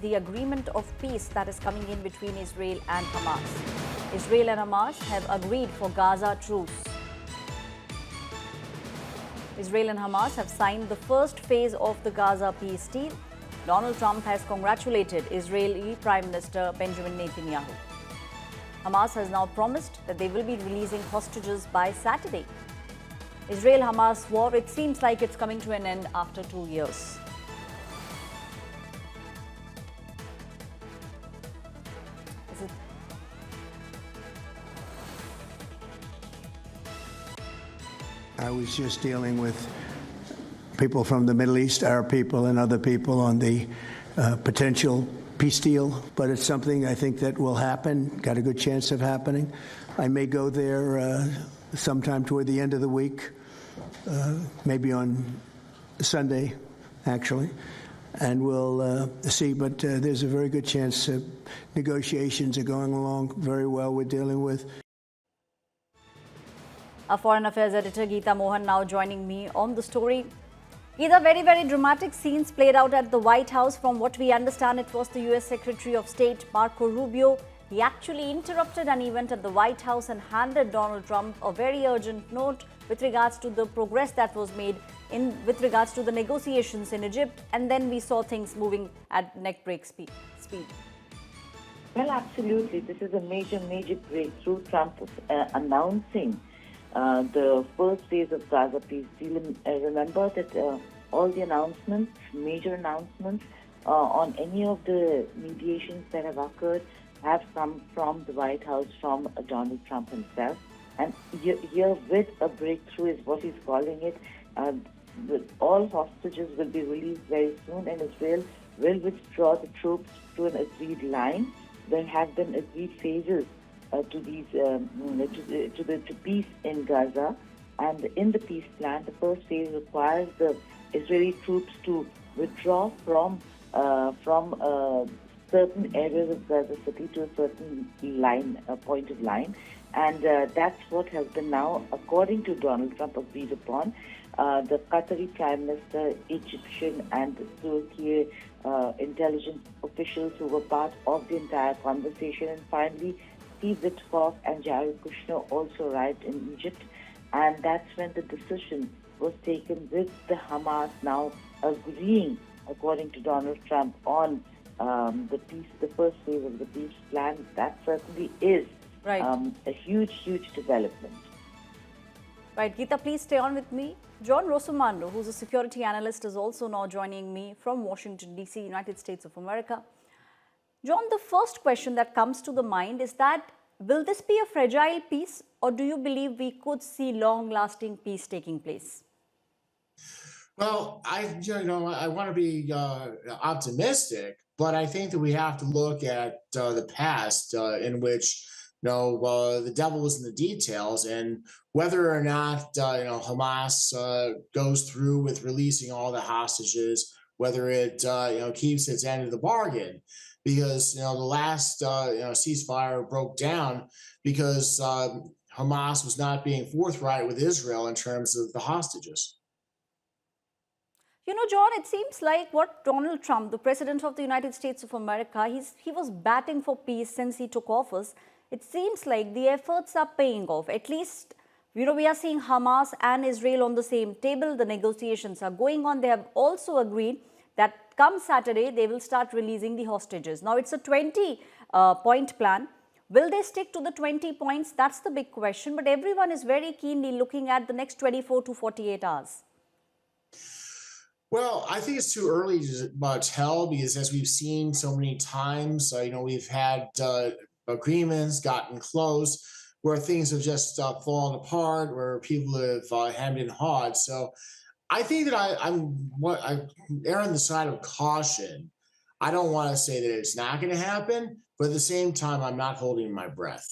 the agreement of peace that is coming in between Israel and Hamas. Israel and Hamas have agreed for Gaza truce. Israel and Hamas have signed the first phase of the Gaza peace deal. Donald Trump has congratulated Israeli Prime Minister Benjamin Netanyahu. Hamas has now promised that they will be releasing hostages by Saturday. Israel-Hamas war, it seems like it's coming to an end after 2 years. I was just dealing with people from the Middle East, Arab people and other people on the potential peace deal, but it's something I think that will happen, got a good chance of happening. I may go there sometime toward the end of the week, maybe on Sunday, actually, and we'll see. But there's a very good chance negotiations are going along very well. We're dealing with. Our Foreign Affairs editor Geeta Mohan now joining me on the story. Geeta, very, very dramatic scenes played out at the White House. From what we understand, it was the US Secretary of State Marco Rubio. He actually interrupted an event at the White House and handed Donald Trump a very urgent note with regards to the progress that was made with regards to the negotiations in Egypt. And then we saw things moving at neck-break speed. Well, absolutely. This is a major breakthrough. Trump announcing the first phase of Gaza peace deal. Remember that all the announcements, major announcements on any of the mediations that have occurred have come from the White House, from Donald Trump himself. And here with a breakthrough is what he's calling it. All hostages will be released very soon, and Israel will withdraw the troops to an agreed line. There have been agreed phases to peace in Gaza, and in the peace plan, the first phase requires the Israeli troops to withdraw from certain areas of Gaza City to a certain point of line, and that's what has been now, according to Donald Trump, agreed upon. The Qatari Prime Minister, Egyptian, and Turkey intelligence officials who were part of the entire conversation, and finally Steve Witkoff and Jared Kushner also arrived in Egypt, and that's when the decision was taken, with the Hamas now agreeing, according to Donald Trump, on the first phase of the peace plan. That certainly is a huge development. Right, Geeta, please stay on with me. John Rosomando, who's a security analyst, is also now joining me from Washington, D.C., United States of America. John, the first question that comes to the mind is that, will this be a fragile peace, or do you believe we could see long-lasting peace taking place? Well, I want to be optimistic, but I think that we have to look at the past in which the devil was in the details, and whether or not Hamas goes through with releasing all the hostages, whether it keeps its end of the bargain. Because the last ceasefire broke down because Hamas was not being forthright with Israel in terms of the hostages. John, it seems like what Donald Trump, the President of the United States of America, he was batting for peace since he took office. It seems like the efforts are paying off. At least, we are seeing Hamas and Israel on the same table. The negotiations are going on. They have also agreed that come Saturday, they will start releasing the hostages. Now, it's a 20-point plan. Will they stick to the 20 points? That's the big question. But everyone is very keenly looking at the next 24 to 48 hours. Well, I think it's too early to tell, because as we've seen so many times, we've had agreements gotten close where things have just fallen apart, where people have hemmed and hawed. So I think that I err on the side of caution. I don't want to say that it's not going to happen, but at the same time, I'm not holding my breath.